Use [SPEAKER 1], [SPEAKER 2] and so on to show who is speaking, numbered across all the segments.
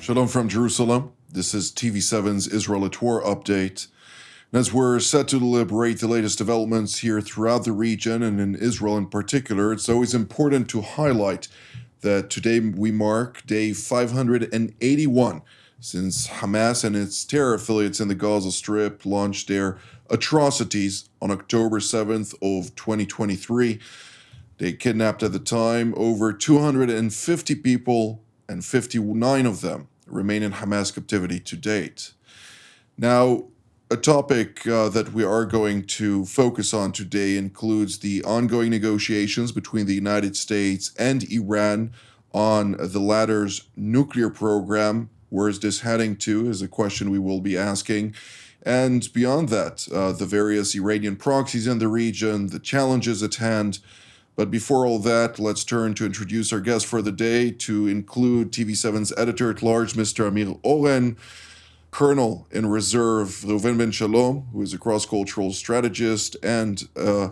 [SPEAKER 1] Shalom from Jerusalem. This is TV7's Israel at War update. And as we're set to deliberate the latest developments here throughout the region and in Israel in particular, it's always important to highlight that today we mark day 581 since Hamas and its terror affiliates in the Gaza Strip launched their atrocities on October 7th of 2023. They kidnapped at the time over 250 people, and 59 of them remain in Hamas captivity to date. Now, a topic that we are going to focus on today includes the ongoing negotiations between the United States and Iran on the latter's nuclear program. Where is this heading to is a question we will be asking. And beyond that, the various Iranian proxies in the region, the challenges at hand. But before all that, let's turn to introduce our guest for the day, to include TV7's editor-at-large, Mr. Amir Oren, Colonel in Reserve Reuven Ben Shalom, who is a cross-cultural strategist and a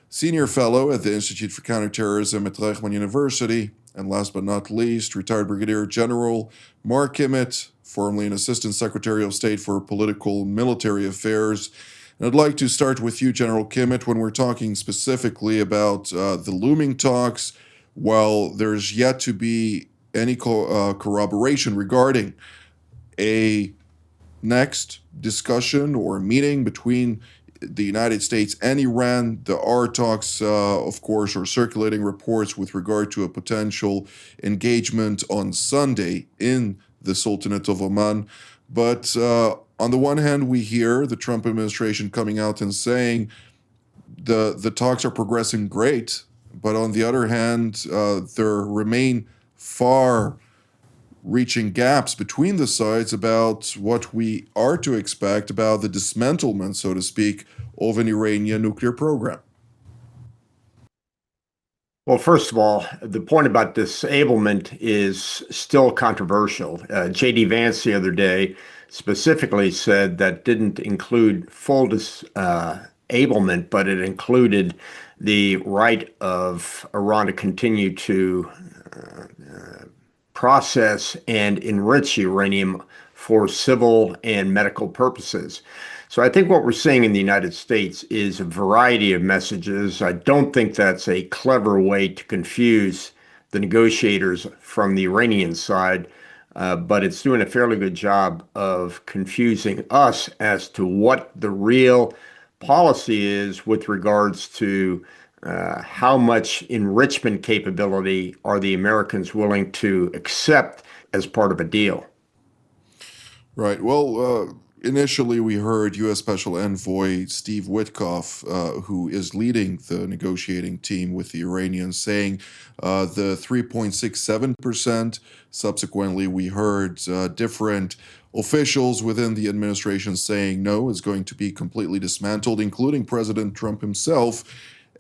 [SPEAKER 1] senior fellow at the Institute for Counterterrorism at Reichman University, and last but not least, retired Brigadier General Mark Emmett, formerly an Assistant Secretary of State for Political and Military Affairs. And I'd like to start with you, General Kimmett, when we're talking specifically about the looming talks. While there's yet to be any corroboration regarding a next discussion or meeting between the United States and Iran, there are talks, of course, or circulating reports with regard to a potential engagement on Sunday in the Sultanate of Oman. But on the one hand, we hear the Trump administration coming out and saying the talks are progressing great, but on the other hand, there remain far-reaching gaps between the sides about what we are to expect about the dismantlement, so to speak, of an Iranian nuclear program.
[SPEAKER 2] Well, first of all, the point about disablement is still controversial. J.D. Vance the other day specifically said that didn't include full disablement, but it included the right of Iran to continue to process and enrich uranium for civil and medical purposes. So I think what we're seeing in the United States is a variety of messages. I don't think that's a clever way to confuse the negotiators from the Iranian side, but it's doing a fairly good job of confusing us as to what the real policy is with regards to how much enrichment capability are the Americans willing to accept as part of a deal.
[SPEAKER 1] Right. Well, initially, we heard U.S. Special Envoy Steve Witkoff, who is leading the negotiating team with the Iranians, saying the 3.67%. Subsequently, we heard different officials within the administration saying no, it's going to be completely dismantled, including President Trump himself.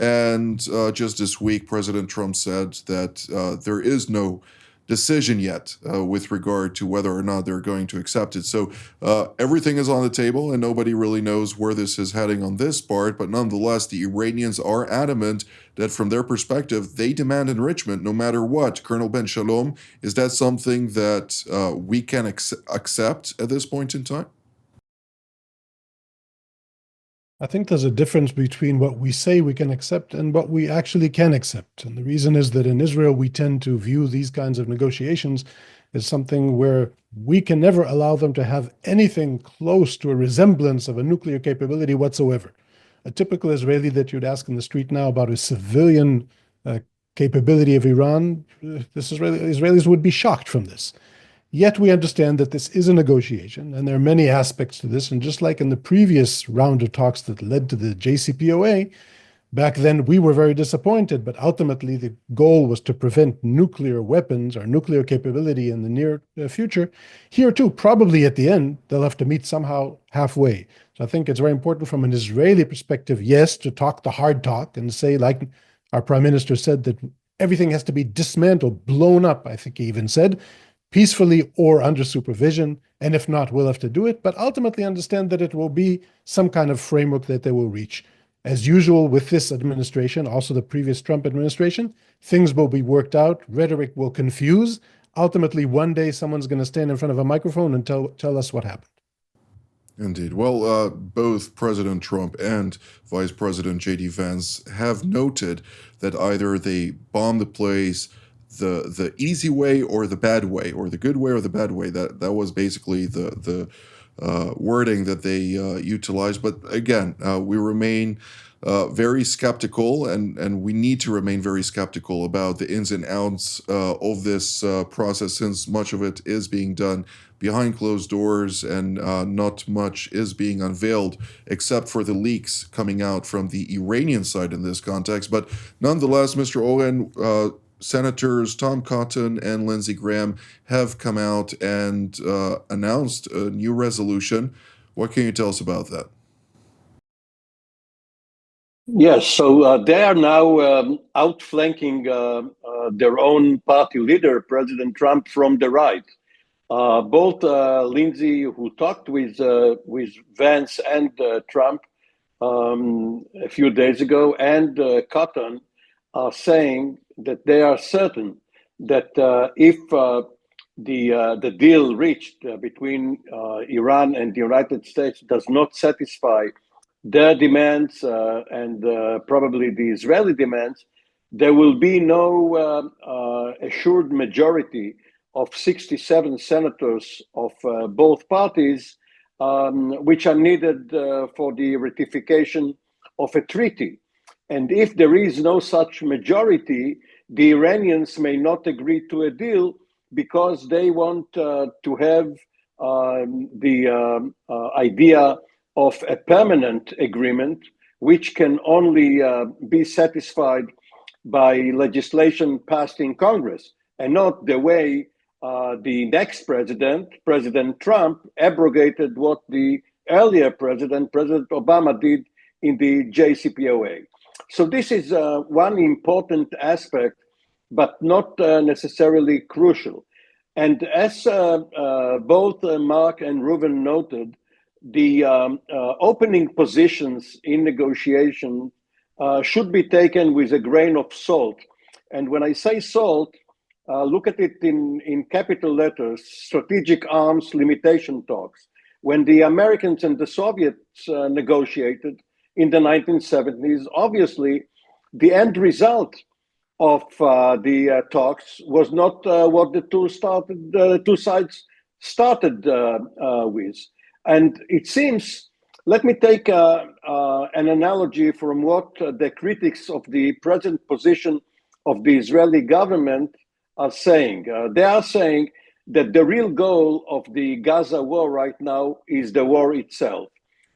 [SPEAKER 1] And just this week, President Trump said that there is no decision yet with regard to whether or not they're going to accept it. So everything is on the table and nobody really knows where this is heading on this part. But nonetheless, the Iranians are adamant that from their perspective, they demand enrichment no matter what. Colonel Ben Shalom, is that something that we can accept at this point in time?
[SPEAKER 3] I think there's a difference between what we say we can accept and what we actually can accept. And the reason is that in Israel, we tend to view these kinds of negotiations as something where we can never allow them to have anything close to a resemblance of a nuclear capability whatsoever. A typical Israeli that you'd ask in the street now about a civilian capability of Iran, Israelis would be shocked from this. Yet we understand that this is a negotiation, and there are many aspects to this. And just like in the previous round of talks that led to the JCPOA, back then we were very disappointed, but ultimately the goal was to prevent nuclear weapons or nuclear capability in the near future. Here too, probably at the end, they'll have to meet somehow halfway. So I think it's very important from an Israeli perspective, yes, to talk the hard talk and say, like our prime minister said, that everything has to be dismantled, blown up, I think he even said, peacefully or under supervision, and if not, we'll have to do it, but ultimately understand that it will be some kind of framework that they will reach. As usual with this administration, also the previous Trump administration, things will be worked out, rhetoric will confuse, ultimately one day someone's going to stand in front of a microphone and tell us what happened.
[SPEAKER 1] Indeed. Well, both President Trump and Vice President J.D. Vance have noted that either they bombed the place the easy way or the bad way, or the good way or the bad way. That was basically the wording that they utilized. But again, we remain very skeptical, and we need to remain very skeptical about the ins and outs of this process, since much of it is being done behind closed doors, and not much is being unveiled, except for the leaks coming out from the Iranian side in this context. But nonetheless, Mr. Oren, Senators Tom Cotton and Lindsey Graham have come out and announced a new resolution. What can you tell us about that?
[SPEAKER 4] Yes, so they are now outflanking their own party leader, President Trump, from the right. Both Lindsey, who talked with Vance and Trump a few days ago, and Cotton are saying that they are certain that if the deal reached between Iran and the United States does not satisfy their demands and probably the Israeli demands, there will be no assured majority of 67 senators of both parties, which are needed for the ratification of a treaty. And if there is no such majority, the Iranians may not agree to a deal because they want to have the idea of a permanent agreement, which can only be satisfied by legislation passed in Congress, and not the way the next president, President Trump, abrogated what the earlier president, President Obama, did in the JCPOA. So this is one important aspect, but not necessarily crucial. And as both Mark and Reuven noted, the opening positions in negotiation should be taken with a grain of salt. And when I say salt, look at it in capital letters: strategic arms limitation talks. When the Americans and the Soviets negotiated in the 1970s, obviously the end result of the talks was not what the two sides started with. And it seems, let me take an analogy from what the critics of the present position of the Israeli government are saying. They are saying that the real goal of the Gaza war right now is the war itself.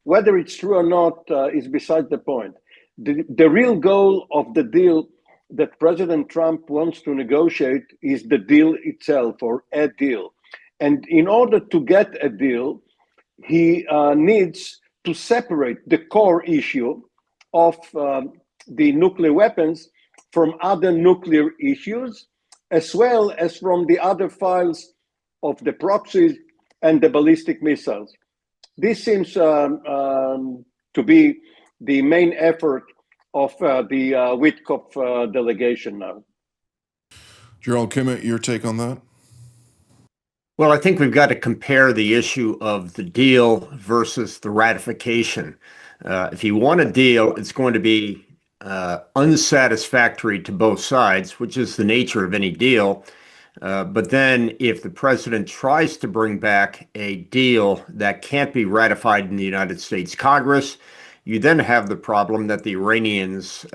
[SPEAKER 4] Whether it's true or not is beside the point. The real goal of the deal that President Trump wants to negotiate is the deal itself, or a deal. And in order to get a deal, he needs to separate the core issue of the nuclear weapons from other nuclear issues, as well as from the other files of the proxies and the ballistic missiles. This seems to be the main effort of the Witkoff delegation now.
[SPEAKER 1] Gerald Kimmett, your take on that?
[SPEAKER 2] Well, I think we've got to compare the issue of the deal versus the ratification. If you want a deal, it's going to be unsatisfactory to both sides, which is the nature of any deal. But then if the president tries to bring back a deal that can't be ratified in the United States Congress, you then have the problem that the Iranians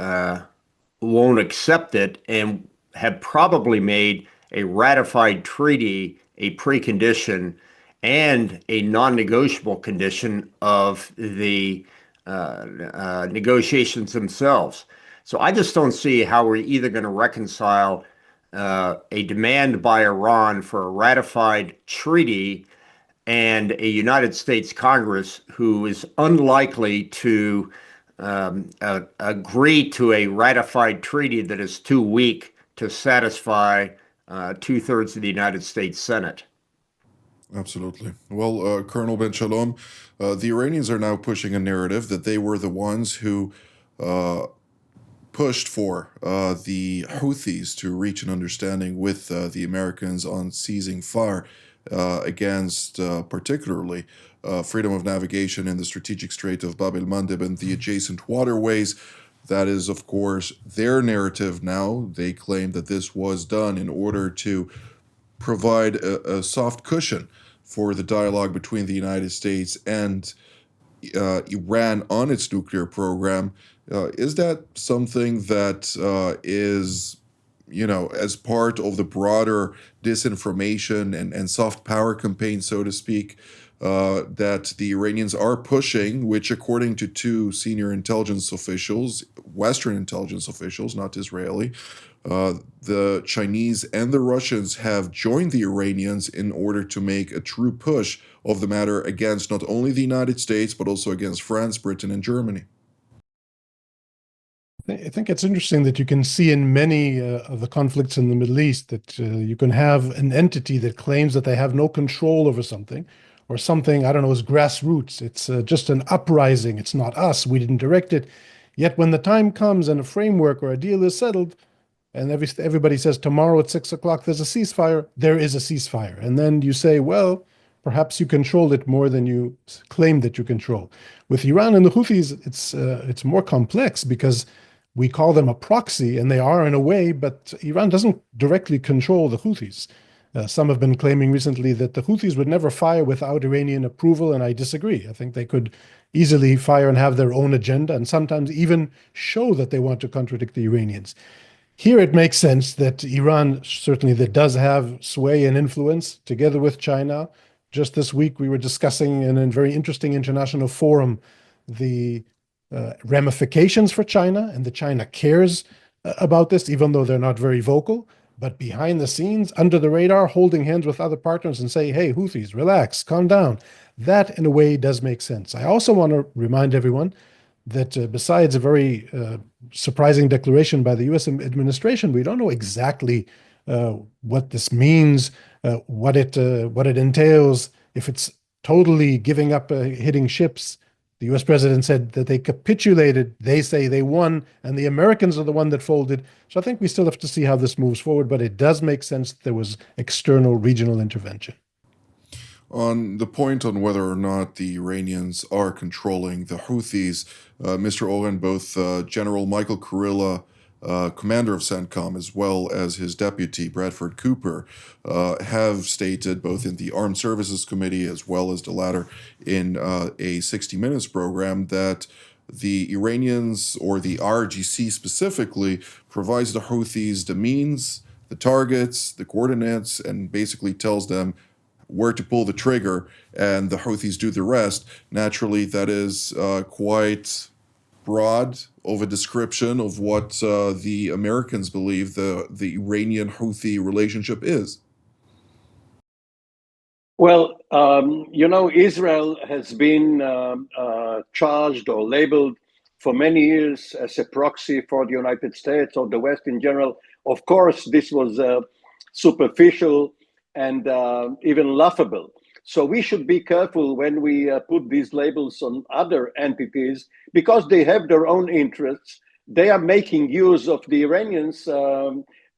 [SPEAKER 2] won't accept it and have probably made a ratified treaty a precondition and a non-negotiable condition of the negotiations themselves. So I just don't see how we're either going to reconcile a demand by Iran for a ratified treaty and a United States Congress who is unlikely to agree to a ratified treaty that is too weak to satisfy 2/3 of the United States Senate.
[SPEAKER 1] Absolutely. Well, Colonel Ben Shalom, the Iranians are now pushing a narrative that they were the ones who pushed for the Houthis to reach an understanding with the Americans on ceasing fire against particularly freedom of navigation in the strategic Strait of Bab el-Mandeb and the adjacent waterways. That is, of course, their narrative now. They claim that this was done in order to provide a soft cushion for the dialogue between the United States and Iran on its nuclear program. Is that something that is, as part of the broader disinformation and soft power campaign, so to speak, that the Iranians are pushing, which, according to two senior intelligence officials, Western intelligence officials, not Israeli, the Chinese and the Russians have joined the Iranians in order to make a true push of the matter against not only the United States, but also against France, Britain, and Germany?
[SPEAKER 3] I think it's interesting that you can see in many of the conflicts in the Middle East that you can have an entity that claims that they have no control over something, or something, I don't know, is grassroots. It's just an uprising. It's not us. We didn't direct it. Yet when the time comes and a framework or a deal is settled, and everybody says tomorrow at 6 o'clock there's a ceasefire, there is a ceasefire. And then you say, well, perhaps you control it more than you claim that you control. With Iran and the Houthis, it's more complex because we call them a proxy, and they are in a way, but Iran doesn't directly control the Houthis. Some have been claiming recently that the Houthis would never fire without Iranian approval, and I disagree. I think they could easily fire and have their own agenda, and sometimes even show that they want to contradict the Iranians. Here it makes sense that Iran, certainly that does have sway and influence together with China. Just this week, we were discussing in a very interesting international forum the ramifications for China, and that China cares about this, even though they're not very vocal. But behind the scenes, under the radar, holding hands with other partners and say, hey, Houthis, relax, calm down. That, in a way, does make sense. I also want to remind everyone that besides a very surprising declaration by the U.S. administration, we don't know exactly what this means, what it entails. If it's totally giving up hitting ships, the U.S. president said that they capitulated. They say they won, and the Americans are the one that folded. So I think we still have to see how this moves forward, but it does make sense that there was external regional intervention.
[SPEAKER 1] On the point on whether or not the Iranians are controlling the Houthis, Mr. Oren, both General Michael Kurilla, commander of CENTCOM, as well as his deputy, Bradford Cooper, have stated, both in the Armed Services Committee as well as the latter in a 60 Minutes program, that the Iranians, or the RGC specifically, provides the Houthis the means, the targets, the coordinates, and basically tells them where to pull the trigger, and the Houthis do the rest. Naturally, that is quite broad of a description of what the Americans believe the Iranian-Houthi relationship is.
[SPEAKER 4] Well, Israel has been charged or labeled for many years as a proxy for the United States or the West in general. Of course, this was superficial and even laughable. So we should be careful when we put these labels on other entities, because they have their own interests. They are making use of the Iranians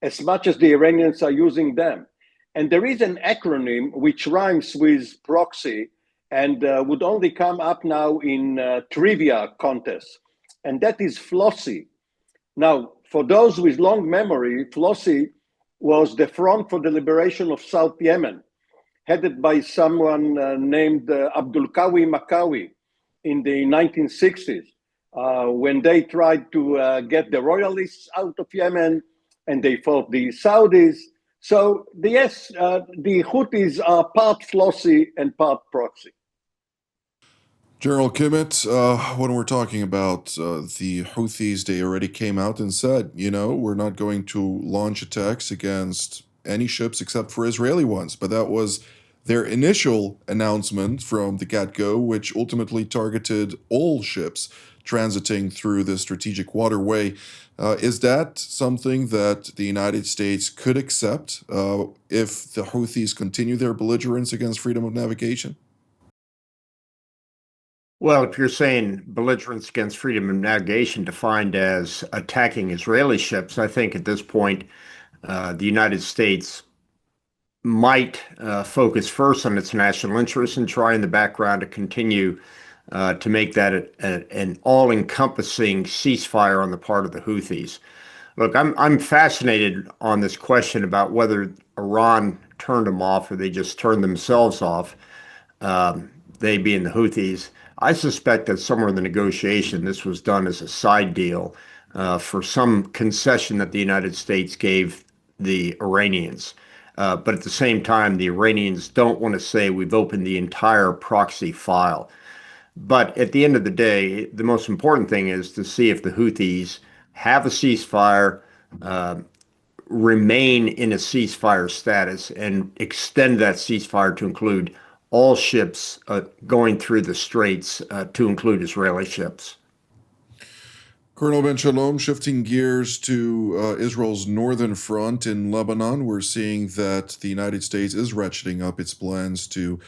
[SPEAKER 4] as much as the Iranians are using them. And there is an acronym which rhymes with proxy and would only come up now in trivia contests, and that is FLOSSY. Now, for those with long memory, FLOSSY was the Front for the Liberation of South Yemen, headed by someone named Abdul Qawi Makawi in the 1960s, when they tried to get the royalists out of Yemen, and they fought the Saudis. So yes, the Houthis are part FLOSSY and part proxy.
[SPEAKER 1] General Kimmett, when we're talking about the Houthis, they already came out and said, we're not going to launch attacks against any ships except for Israeli ones. But that was their initial announcement from the get-go, which ultimately targeted all ships transiting through the strategic waterway. Is that something that the United States could accept if the Houthis continue their belligerence against freedom of navigation?
[SPEAKER 2] Well, if you're saying belligerence against freedom of navigation defined as attacking Israeli ships, I think at this point the United States might focus first on its national interests and try in the background to continue to make that an all-encompassing ceasefire on the part of the Houthis. Look, I'm fascinated on this question about whether Iran turned them off or they just turned themselves off, they being the Houthis. I suspect that somewhere in the negotiation, this was done as a side deal for some concession that the United States gave the Iranians. But at the same time, the Iranians don't want to say we've opened the entire proxy file. But at the end of the day, the most important thing is to see if the Houthis have a ceasefire, remain in a ceasefire status, and extend that ceasefire to include all ships going through the straits, to include Israeli ships.
[SPEAKER 1] Colonel Ben Shalom, shifting gears to Israel's northern front in Lebanon, we're seeing that the United States is ratcheting up its plans to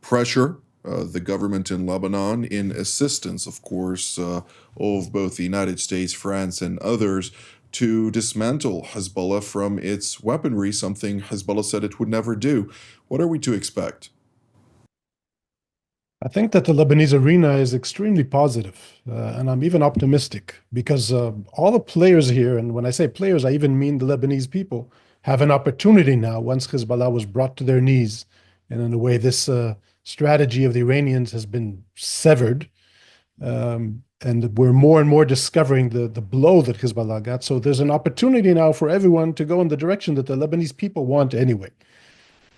[SPEAKER 1] pressure the government in Lebanon in assistance, of course, of both the United States, France, and others to dismantle Hezbollah from its weaponry, something Hezbollah said it would never do. What are we to expect?
[SPEAKER 3] I think that the Lebanese arena is extremely positive, and I'm even optimistic because all the players here, and when I say players, I even mean the Lebanese people, have an opportunity now once Hezbollah was brought to their knees. And in a way, this strategy of the Iranians has been severed. And we're more and more discovering the blow that Hezbollah got. So there's an opportunity now for everyone to go in the direction that the Lebanese people want anyway.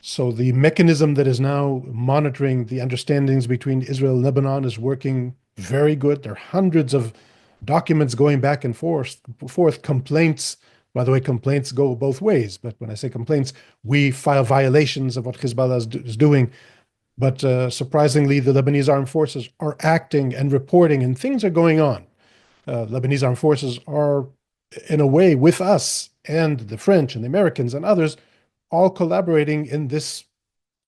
[SPEAKER 3] So the mechanism that is now monitoring the understandings between Israel and Lebanon is working very good. There are hundreds of documents going back and forth, complaints. By the way, complaints go both ways. But when I say complaints, we file violations of what Hezbollah is doing. But surprisingly, the Lebanese armed forces are acting and reporting, and things are going on. Lebanese armed forces are, in a way, with us and the French and the Americans and others, all collaborating in this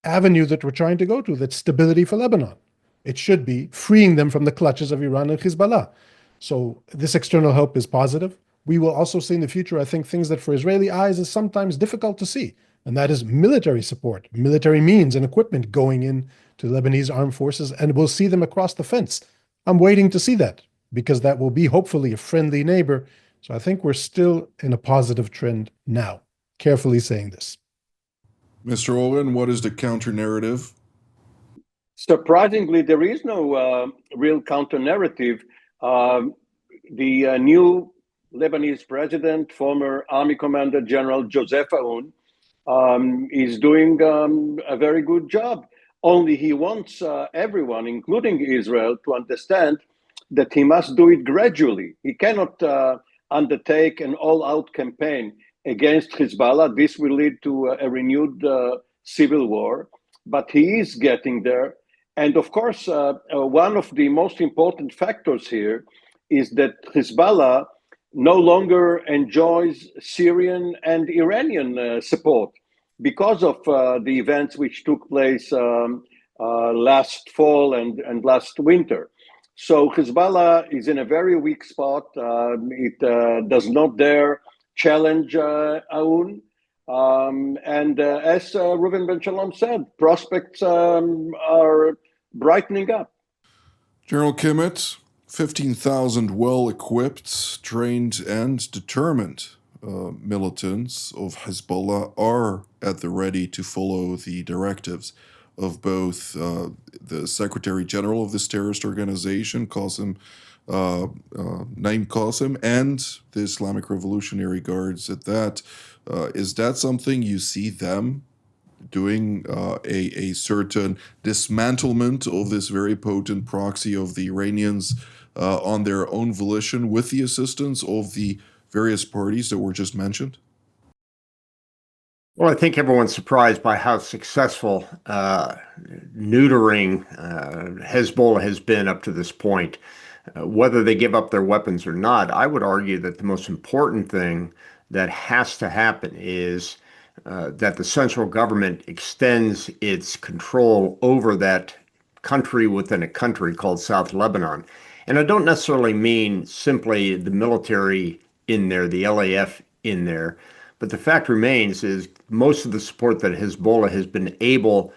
[SPEAKER 3] avenue that we're trying to go to, that's stability for Lebanon. It should be freeing them from the clutches of Iran and Hezbollah. So this external help is positive. We will also see in the future, I think, things that for Israeli eyes is sometimes difficult to see, and that is military support, military means and equipment going in to Lebanese armed forces, and we'll see them across the fence. I'm waiting to see that because that will be hopefully a friendly neighbor. So I think we're still in a positive trend now. Carefully saying this.
[SPEAKER 1] Mr. Olin, what is the counter narrative?
[SPEAKER 4] Surprisingly, there is no real counter narrative. The new Lebanese president, former Army Commander General Joseph Aoun, is doing a very good job. Only he wants everyone, including Israel, to understand that he must do it gradually. He cannot undertake an all-out campaign against Hezbollah. This will lead to a renewed civil war, but he is getting there. And of course, one of the most important factors here is that Hezbollah no longer enjoys Syrian and Iranian support because of the events which took place last fall and last winter. So Hezbollah is in a very weak spot. It does not dare challenge Aoun. And as Reuven Ben Shalom said, prospects are brightening up.
[SPEAKER 1] General Kimmett, 15,000 well-equipped, trained, and determined militants of Hezbollah are at the ready to follow the directives of both the Secretary General of this terrorist organization, Naim Qassem, and the Islamic Revolutionary Guards at that. Is that something you see them doing, a certain dismantlement of this very potent proxy of the Iranians on their own volition with the assistance of the various parties that were just mentioned?
[SPEAKER 2] Well, I think everyone's surprised by how successful neutering Hezbollah has been up to this point. Whether they give up their weapons or not, I would argue that the most important thing that has to happen is that the central government extends its control over that country within a country called South Lebanon. And I don't necessarily mean simply the military in there, the LAF in there, but the fact remains is most of the support that Hezbollah has been able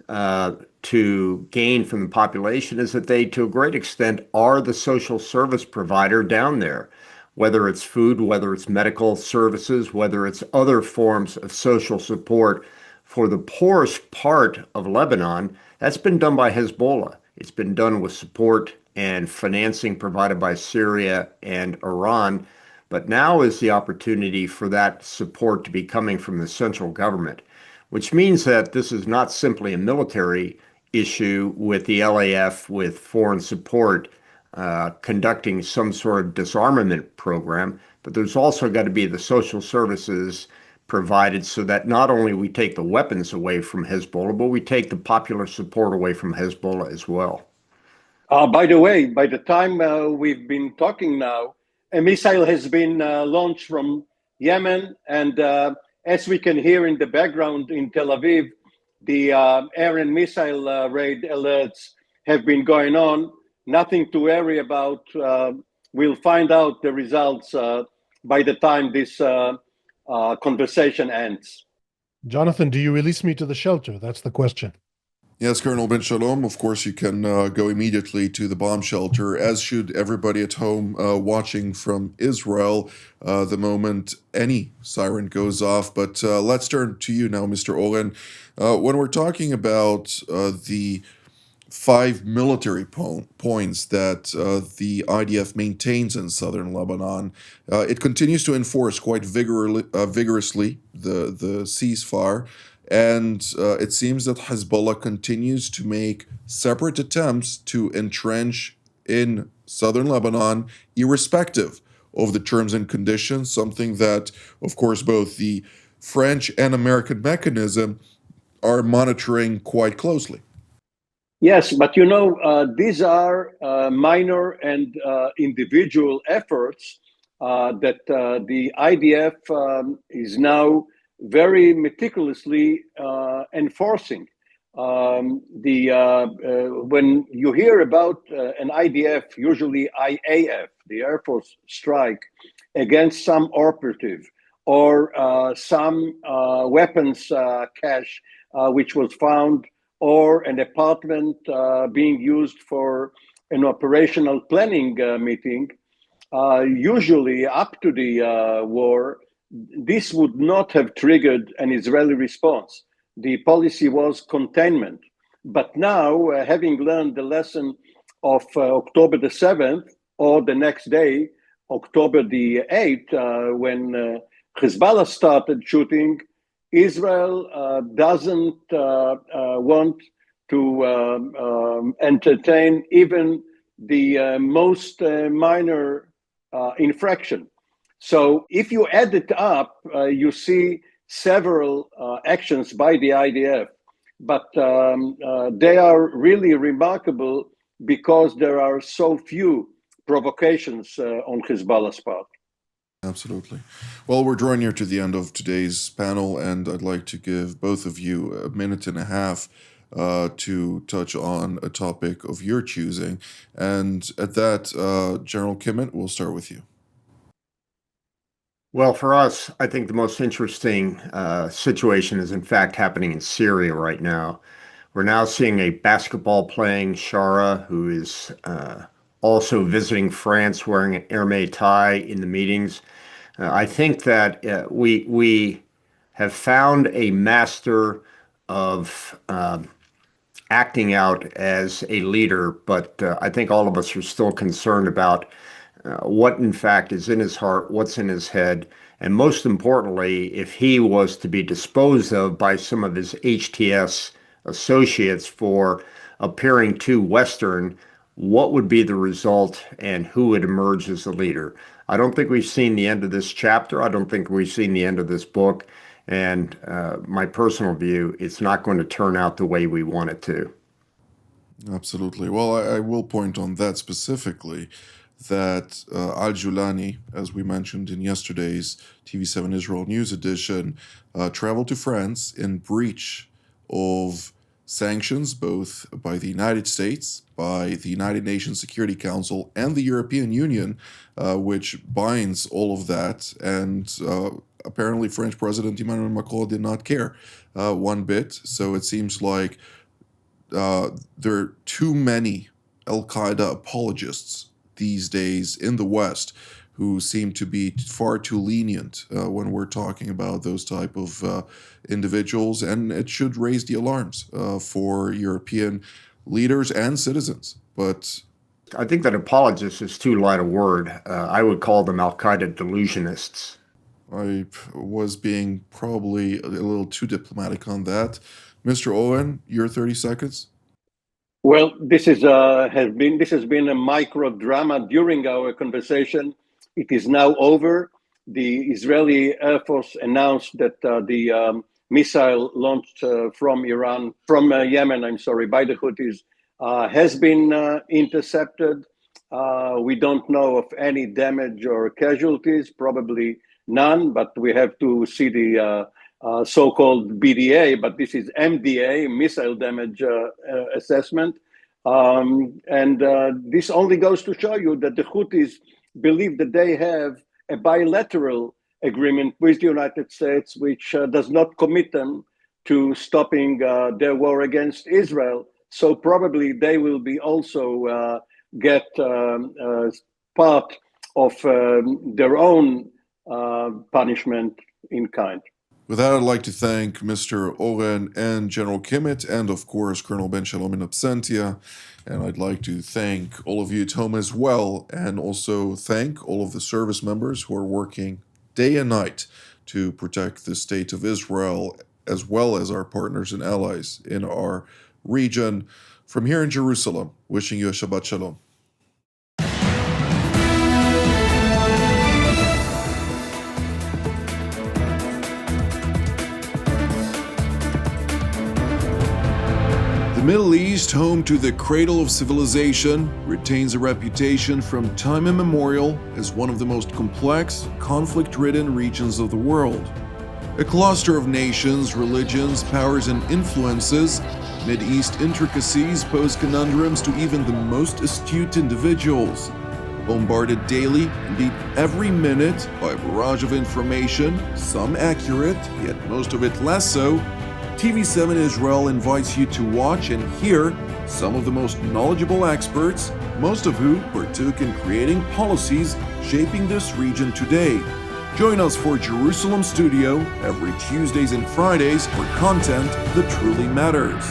[SPEAKER 2] to gain from the population is that they, to a great extent, are the social service provider down there, whether it's food, whether it's medical services, whether it's other forms of social support for the poorest part of Lebanon. That's been done by Hezbollah. It's been done with support and financing provided by Syria and Iran. But now is the opportunity for that support to be coming from the central government, which means that this is not simply a military issue with the LAF, with foreign support, conducting some sort of disarmament program, but there's also got to be the social services provided so that not only we take the weapons away from Hezbollah, but we take the popular support away from Hezbollah as well.
[SPEAKER 4] By the way, by the time we've been talking now, a missile has been launched from Yemen, and as we can hear in the background in Tel Aviv, the air and missile raid alerts have been going on. Nothing to worry about. We'll find out the results by the time this conversation ends.
[SPEAKER 3] Jonathan, do you release me to the shelter? That's the question.
[SPEAKER 1] Yes, Colonel Ben Shalom, of course you can go immediately to the bomb shelter, as should everybody at home watching from Israel the moment any siren goes off. But let's turn to you now, Mr. Oren. When we're talking about the 5 military points that the IDF maintains in southern Lebanon, it continues to enforce quite vigorously the ceasefire. And it seems that Hezbollah continues to make separate attempts to entrench in southern Lebanon, irrespective of the terms and conditions, something that, of course, both the French and American mechanism are monitoring quite closely.
[SPEAKER 4] Yes, but you know, these are minor and individual efforts that the IDF is now very meticulously enforcing. When you hear about an IDF, usually IAF, the Air Force strike against some operative or some weapons cache which was found, or an apartment being used for an operational planning meeting, usually up to the war, this would not have triggered an Israeli response. The policy was containment. But now, having learned the lesson of October the 7th, or the next day, October the 8th, when Hezbollah started shooting, Israel doesn't want to entertain even the most minor infraction. So if you add it up, you see several actions by the IDF, but they are really remarkable because there are so few provocations on Hezbollah's part.
[SPEAKER 1] Absolutely. Well, we're drawing near to the end of today's panel, and I'd like to give both of you a minute and a half to touch on a topic of your choosing. And at that, General Kimmett, we'll start with you.
[SPEAKER 2] Well, for us, I think the most interesting situation is in fact happening in Syria right now. We're now seeing a basketball-playing Shara who is also visiting France wearing an Hermès tie in the meetings. I think that we have found a master of acting out as a leader, but I think all of us are still concerned about what in fact is in his heart, what's in his head, and most importantly, if he was to be disposed of by some of his HTS associates for appearing too Western, what would be the result and who would emerge as the leader? I don't think we've seen the end of this chapter. I don't think we've seen the end of this book. And my personal view, it's not going to turn out the way we want it to.
[SPEAKER 1] Absolutely. Well, I will point on that specifically, that Al-Julani, as we mentioned in yesterday's TV7 Israel news edition, traveled to France in breach of sanctions both by the United States, by the United Nations Security Council, and the European Union, which binds all of that. And apparently French President Emmanuel Macron did not care one bit. So it seems like there are too many al-Qaeda apologists these days in the West who seem to be far too lenient when we're talking about those type of individuals, and it should raise the alarms for European leaders and citizens. But
[SPEAKER 2] I think that apologist is too light a word. I would call them al-Qaeda delusionists.
[SPEAKER 1] I was being probably a little too diplomatic on that. Mr. Owen, your 30 seconds.
[SPEAKER 4] Well, this has been a micro drama during our conversation. It is now over. The Israeli Air Force announced that the missile launched from Yemen, by the Houthis, has been intercepted. We don't know of any damage or casualties, probably none, but we have to see the so-called BDA, but this is MDA, missile damage assessment. This only goes to show you that the Houthis believe that they have a bilateral agreement with the United States, which does not commit them to stopping their war against Israel. So probably they will be also get part of their own punishment in kind.
[SPEAKER 1] With that, I'd like to thank Mr. Oren and General Kimmett, and of course, Colonel Ben Shalom in absentia. And I'd like to thank all of you at home as well, and also thank all of the service members who are working day and night to protect the state of Israel, as well as our partners and allies in our region. From here in Jerusalem, wishing you a Shabbat Shalom. The Middle East, home to the cradle of civilization, retains a reputation from time immemorial as one of the most complex, conflict-ridden regions of the world. A cluster of nations, religions, powers, and influences, Mideast intricacies pose conundrums to even the most astute individuals. Bombarded daily, indeed every minute, by a barrage of information, some accurate, yet most of it less so, TV7 Israel invites you to watch and hear some of the most knowledgeable experts, most of whom partook in creating policies shaping this region today. Join us for Jerusalem Studio every Tuesdays and Fridays for content that truly matters.